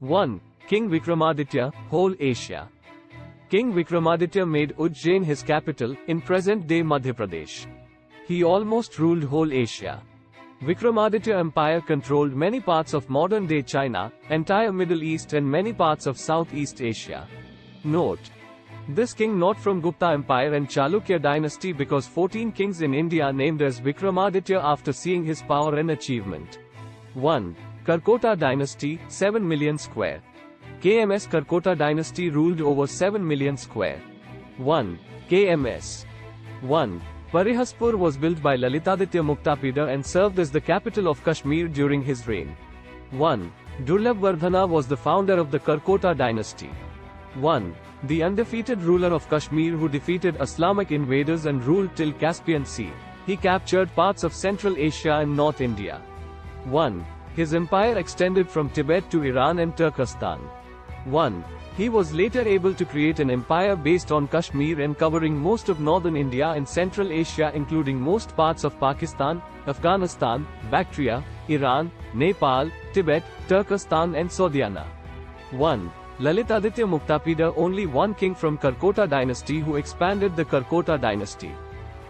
1. King Vikramaditya, Whole Asia. King Vikramaditya made Ujjain his capital, in present-day Madhya Pradesh. He almost ruled whole Asia. Vikramaditya Empire controlled many parts of modern-day China, entire Middle East and many parts of Southeast Asia. Note: this king not from Gupta Empire and Chalukya dynasty because 14 kings in India named as Vikramaditya after seeing his power and achievement. 1. Karkota dynasty, 7 million square. KMS Karkota dynasty ruled over 7 million square. 1. KMS. 1. Parihaspur was built by Lalitaditya Muktapida and served as the capital of Kashmir during his reign. 1. Durlabhvardhana was the founder of the Karkota dynasty. 1. The undefeated ruler of Kashmir who defeated Islamic invaders and ruled till Caspian Sea. He captured parts of Central Asia and North India. 1. His empire extended from Tibet to Iran and Turkestan. 1. He was later able to create an empire based on Kashmir and covering most of northern India and Central Asia including most parts of Pakistan, Afghanistan, Bactria, Iran, Nepal, Tibet, Turkestan and Sogdiana. 1. Lalitaditya Muktapida, only one king from Karkota dynasty who expanded the Karkota dynasty.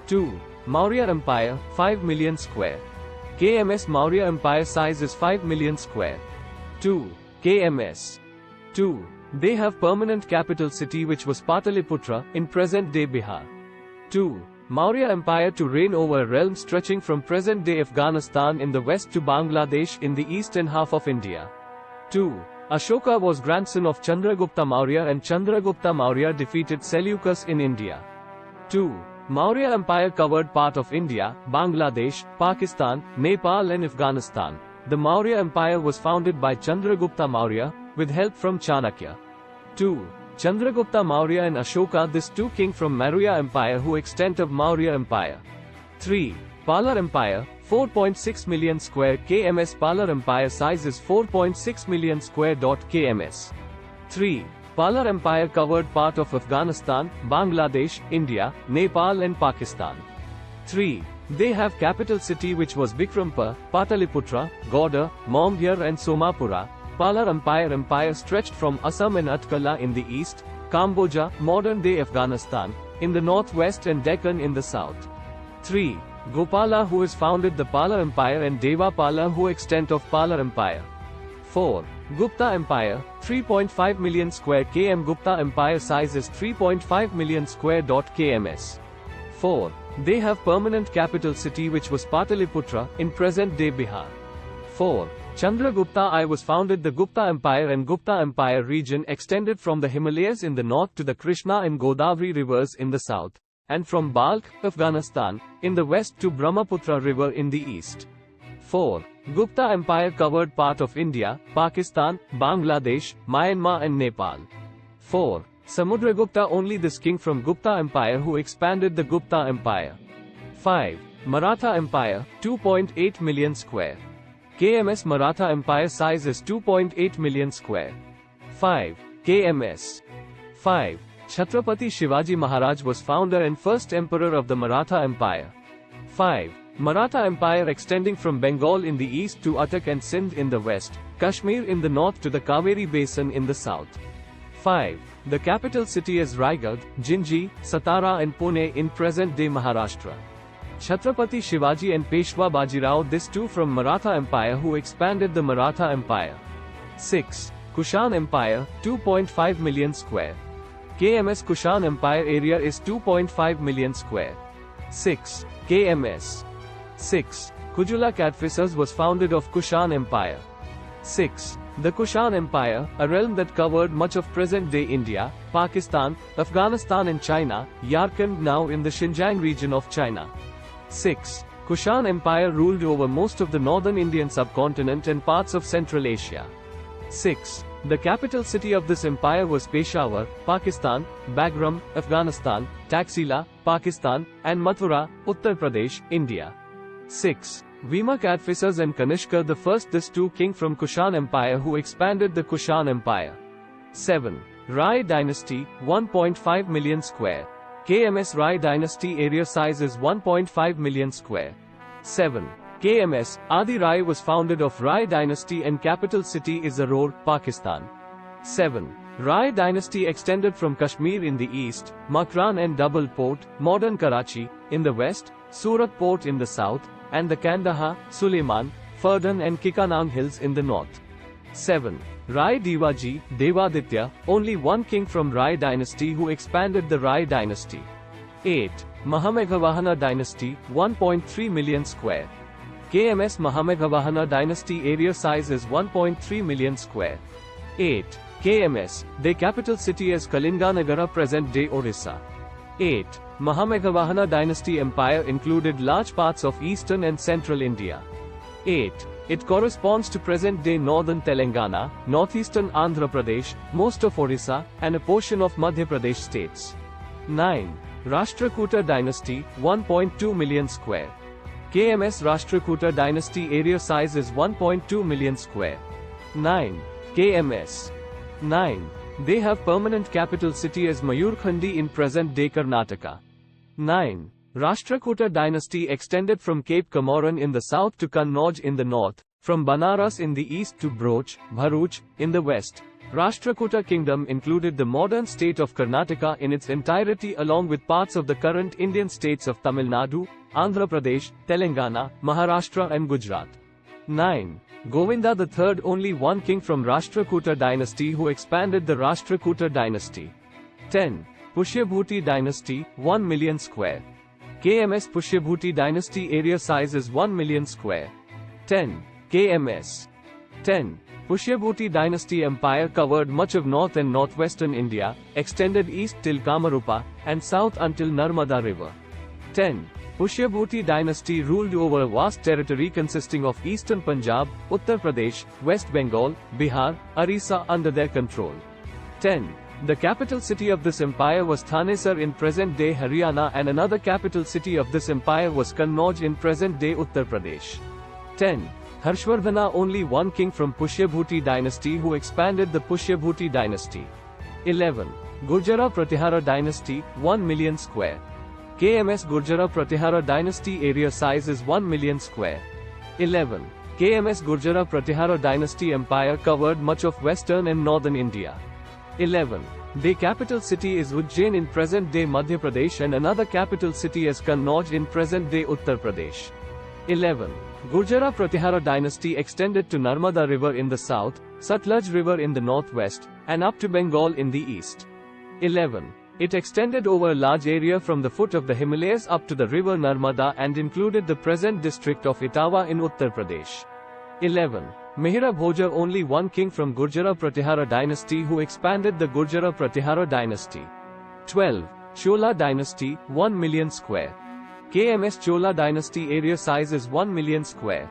2. Maurya Empire, 5 million square. KMS Maurya Empire size is 5 million square. 2. KMS. 2. They have permanent capital city which was Pataliputra, in present-day Bihar. 2. Maurya Empire to reign over a realm stretching from present-day Afghanistan in the west to Bangladesh in the eastern half of India. 2. Ashoka was grandson of Chandragupta Maurya and Chandragupta Maurya defeated Seleucus in India. 2. Maurya Empire covered part of India, Bangladesh, Pakistan, Nepal and Afghanistan. The Maurya Empire was founded by Chandragupta Maurya, with help from Chanakya. 2. Chandragupta Maurya and Ashoka, this two king from Maurya Empire who extent of Maurya Empire. 3. Pala Empire, 4.6 million square kms. Pala Empire size is 4.6 million square kms. 3. Pala Empire covered part of Afghanistan, Bangladesh, India, Nepal and Pakistan. 3. They have capital city which was Bikrampur, Pataliputra, Gauda, Mombyar and Somapura. Pala Empire stretched from Assam and Utkala in the east, Cambodia, modern-day Afghanistan, in the northwest and Deccan in the south. 3. Gopala who has founded the Pala Empire and Deva Pala who extent of Pala Empire. 4. Gupta Empire, 3.5 million square km. Gupta Empire size is 3.5 million square kms. 4. They have permanent capital city which was Pataliputra, in present-day Bihar. 4. Chandragupta I was founded the Gupta Empire and Gupta Empire region extended from the Himalayas in the north to the Krishna and Godavari rivers in the south, and from Balkh, Afghanistan, in the west to Brahmaputra river in the east. 4. Gupta Empire covered part of India, Pakistan, Bangladesh, Myanmar and Nepal. 4. Samudragupta only this king from Gupta Empire who expanded the Gupta Empire. 5. Maratha Empire, 2.8 million square. KMS Maratha Empire size is 2.8 million square. 5. KMS. 5. Chhatrapati Shivaji Maharaj was founder and first emperor of the Maratha Empire. 5. Maratha Empire extending from Bengal in the east to Attock and Sindh in the west, Kashmir in the north to the Kaveri Basin in the south. 5. The capital city is Raigad, Jinji, Satara and Pune in present-day Maharashtra. Chhatrapati Shivaji and Peshwa Bajirao this two from Maratha Empire who expanded the Maratha Empire. 6. Kushan Empire, 2.5 million square. KMS Kushan Empire area is 2.5 million square. 6. KMS. 6. Kujula Kadphises was founded of Kushan Empire. 6. The Kushan Empire, a realm that covered much of present-day India, Pakistan, Afghanistan and China, Yarkand now in the Xinjiang region of China. 6. Kushan Empire ruled over most of the northern Indian subcontinent and parts of Central Asia. 6. The capital city of this empire was Peshawar, Pakistan, Bagram, Afghanistan, Taxila, Pakistan, and Mathura, Uttar Pradesh, India. 6. Bhima Kadphises and Kanishka the first this two king from Kushan Empire who expanded the Kushan Empire. 7. Rai Dynasty, 1.5 million square. KMS Rai Dynasty area size is 1.5 million square. 7. KMS, Adi Rai was founded of Rai dynasty and capital city is Zaror, Pakistan. 7. Rai dynasty extended from Kashmir in the east, Makran and Double Port, modern Karachi, in the west, Surat Port in the south, and the Kandahar, Suleiman, Ferdan and Kikanang hills in the north. 7. Rai Devaji, Devaditya, only one king from Rai dynasty who expanded the Rai dynasty. 8. Mahameghavahana dynasty, 1.3 million square. KMS Mahameghavahana dynasty area size is 1.3 million square. 8. KMS, their capital city is Kalinganagara present-day Orissa. 8. Mahameghavahana dynasty empire included large parts of eastern and central India. 8. It corresponds to present-day northern Telangana, northeastern Andhra Pradesh, most of Orissa, and a portion of Madhya Pradesh states. 9. Rashtrakuta dynasty, 1.2 million square. KMS Rashtrakuta dynasty area size is 1.2 million square. 9. KMS. 9. They have permanent capital city as Mayurkhandi in present-day Karnataka. 9. Rashtrakuta dynasty extended from Cape Comorin in the south to Kannauj in the north, from Banaras in the east to Broch, Bharuch, in the west. Rashtrakuta kingdom included the modern state of Karnataka in its entirety along with parts of the current Indian states of Tamil Nadu, Andhra Pradesh, Telangana, Maharashtra and Gujarat. 9. Govinda III, only one king from Rashtrakuta dynasty who expanded the Rashtrakuta dynasty. 10. Pushyabhuti dynasty, 1 million square. KMS Pushyabhuti dynasty area size is 1 million square. 10. KMS. 10. Pushyabhuti dynasty empire covered much of north and northwestern India, extended east till Kamarupa, and south until Narmada river. 10. Pushyabhuti dynasty ruled over a vast territory consisting of eastern Punjab, Uttar Pradesh, West Bengal, Bihar, Orissa under their control. 10. The capital city of this empire was Thanesar in present-day Haryana and another capital city of this empire was Kannauj in present-day Uttar Pradesh. 10. Harshvardhana, only one king from Pushyabhuti dynasty who expanded the Pushyabhuti dynasty. 11. Gurjara Pratihara dynasty, 1 million square. KMS Gurjara Pratihara dynasty area size is 1 million square. 11. KMS Gurjara Pratihara dynasty empire covered much of western and northern India. 11. Their capital city is Ujjain in present-day Madhya Pradesh and another capital city is Kannauj in present-day Uttar Pradesh. 11. Gurjara Pratihara dynasty extended to Narmada river in the south, Sutlej river in the northwest, and up to Bengal in the east. 11. It extended over a large area from the foot of the Himalayas up to the river Narmada and included the present district of Etawah in Uttar Pradesh. 11. Mihira Bhoja, only one king from Gurjara Pratihara dynasty who expanded the Gurjara Pratihara dynasty. 12. Chola dynasty, 1 million square. KMS Chola dynasty area size is 1 million square.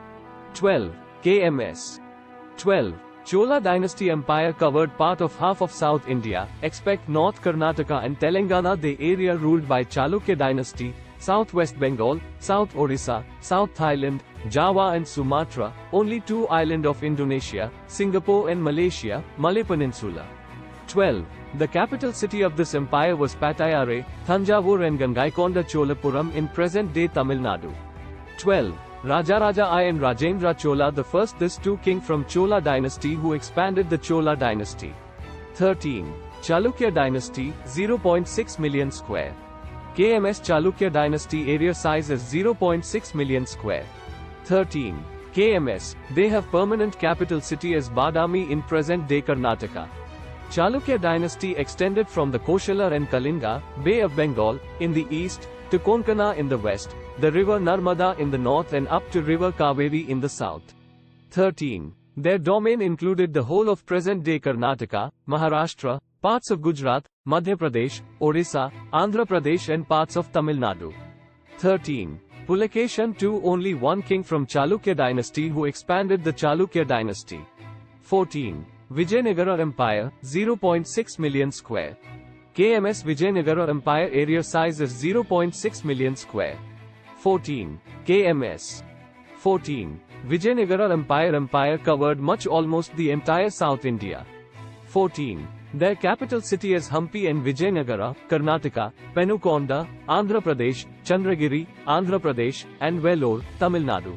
12. KMS. 12. Chola dynasty empire covered part of half of South India, except North Karnataka and Telangana. The area ruled by Chalukya dynasty, Southwest Bengal, South Orissa, South Thailand, Java and Sumatra, only two islands of Indonesia, Singapore and Malaysia, Malay Peninsula. 12. The capital city of this empire was Pattayare, Thanjavur and Gangaikonda Cholapuram in present-day Tamil Nadu. 12. Rajaraja I and Rajendra Chola the first, these two king from Chola dynasty who expanded the Chola dynasty. 13. Chalukya dynasty, 0.6 million square. KMS Chalukya dynasty area size is 0.6 million square. 13. KMS, they have permanent capital city as Badami in present-day Karnataka. Chalukya dynasty extended from the Koshala and Kalinga, Bay of Bengal, in the east, to Konkana in the west, the river Narmada in the north and up to river Kaveri in the south. 13. Their domain included the whole of present-day Karnataka, Maharashtra, parts of Gujarat, Madhya Pradesh, Orissa, Andhra Pradesh and parts of Tamil Nadu. 13. Pulakeshin II, only one king from Chalukya dynasty who expanded the Chalukya dynasty. 14. Vijayanagara Empire, 0.6 million square. KMS Vijayanagara Empire area size is 0.6 million square. 14. KMS. 14. Vijayanagara Empire covered much, almost the entire South India. 14. Their capital city is Hampi and Vijayanagara, Karnataka, Penukonda, Andhra Pradesh, Chandragiri, Andhra Pradesh, and Vellore, Tamil Nadu.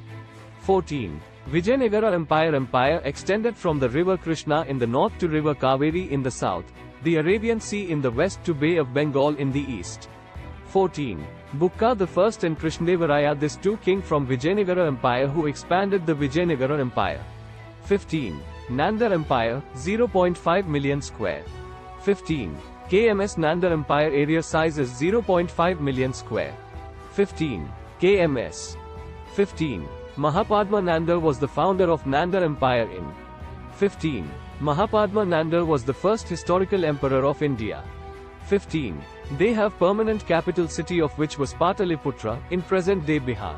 14. Vijayanagara Empire extended from the river Krishna in the north to river Kaveri in the south, the Arabian Sea in the west to Bay of Bengal in the east. 14. Bukka I and Krishnadevaraya, these two king from Vijayanagara Empire who expanded the Vijayanagara Empire. 15. Nanda Empire, 0.5 million square. 15. KMS Nanda Empire area size is 0.5 million square. 15. KMS. 15. Mahapadma Nanda was the founder of Nanda Empire in 15. Mahapadma Nanda was the first historical emperor of India. 15. They have permanent capital city of which was Pataliputra, in present-day Bihar.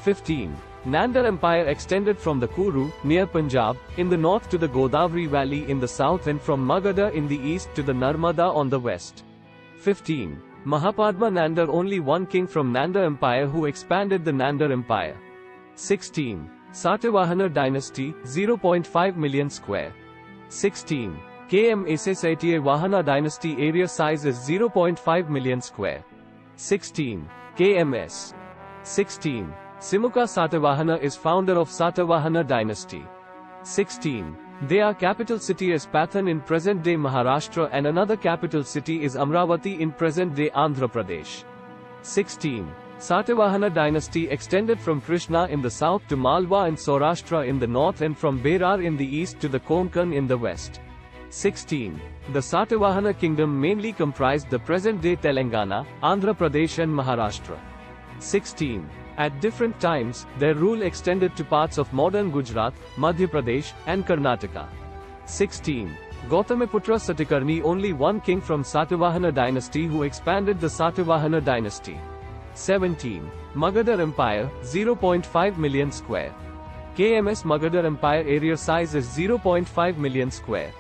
15. Nanda Empire extended from the Kuru, near Punjab, in the north to the Godavari Valley in the south and from Magadha in the east to the Narmada on the west. 15. Mahapadma Nanda, only one king from Nanda Empire who expanded the Nanda Empire. 16. Satavahana Dynasty, 0.5 million square. 16. KM Satavahana Dynasty area size is 0.5 million square. 16. KMS. 16. Simukha Satavahana is founder of Satavahana Dynasty. 16. Their capital city is Pathan in present-day Maharashtra and another capital city is Amravati in present-day Andhra Pradesh. 16. Satavahana dynasty extended from Krishna in the south to Malwa and Saurashtra in the north and from Berar in the east to the Konkan in the west. 16. The Satavahana kingdom mainly comprised the present-day Telangana, Andhra Pradesh and Maharashtra. 16. At different times, their rule extended to parts of modern Gujarat, Madhya Pradesh, and Karnataka. 16. Gautamiputra Satakarni, only one king from Satavahana dynasty who expanded the Satavahana dynasty. 17. Magadha Empire, 0.5 million square. KMS Magadha Empire area size is 0.5 million square.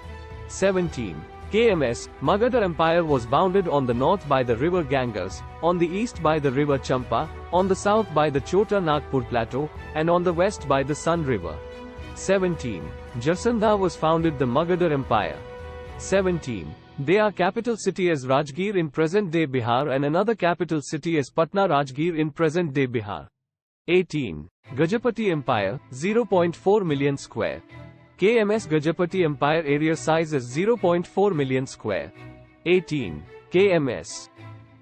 17. KMS, Magadha Empire was bounded on the north by the river Ganges, on the east by the river Champa, on the south by the Chota Nagpur Plateau, and on the west by the Sun River. 17. Jarsandha was founded the Magadha Empire. 17. Their capital city is Rajgir in present-day Bihar and another capital city is Patna Rajgir in present-day Bihar. 18. Gajapati Empire, 0.4 million square. KMS Gajapati Empire area size is 0.4 million square. 18. KMS.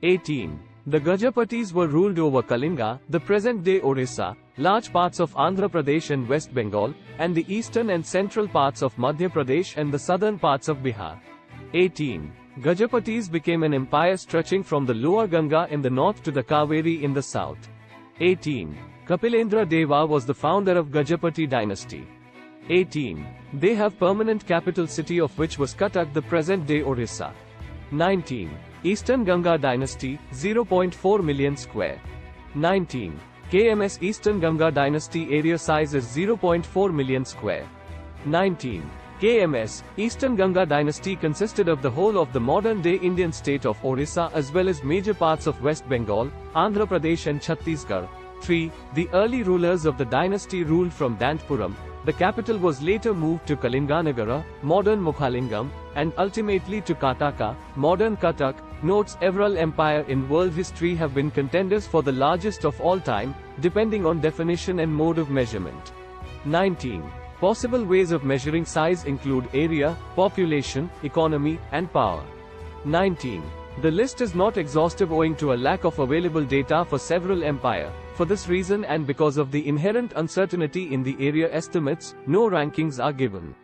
18. The Gajapatis were ruled over Kalinga, the present-day Orissa, large parts of Andhra Pradesh and West Bengal, and the eastern and central parts of Madhya Pradesh and the southern parts of Bihar. 18. Gajapatis became an empire stretching from the lower Ganga in the north to the Kaveri in the south. 18. Kapilendra Deva was the founder of Gajapati dynasty. 18. They have permanent capital city of which was Cuttack, the present-day Orissa. 19. Eastern Ganga dynasty, 0.4 million square. 19. KMS Eastern Ganga dynasty area size is 0.4 million square. 19. KMS, Eastern Ganga dynasty consisted of the whole of the modern-day Indian state of Orissa as well as major parts of West Bengal, Andhra Pradesh and Chhattisgarh. 3. The early rulers of the dynasty ruled from Dantpuram. The capital was later moved to Kalinganagara, modern Mukhalingam, and ultimately to Kataka, modern Cuttack. Notes: several empires in world history have been contenders for the largest of all time, depending on definition and mode of measurement. 19. Possible ways of measuring size include area, population, economy, and power. 19. The list is not exhaustive owing to a lack of available data for several empires. For this reason and because of the inherent uncertainty in the area estimates, no rankings are given.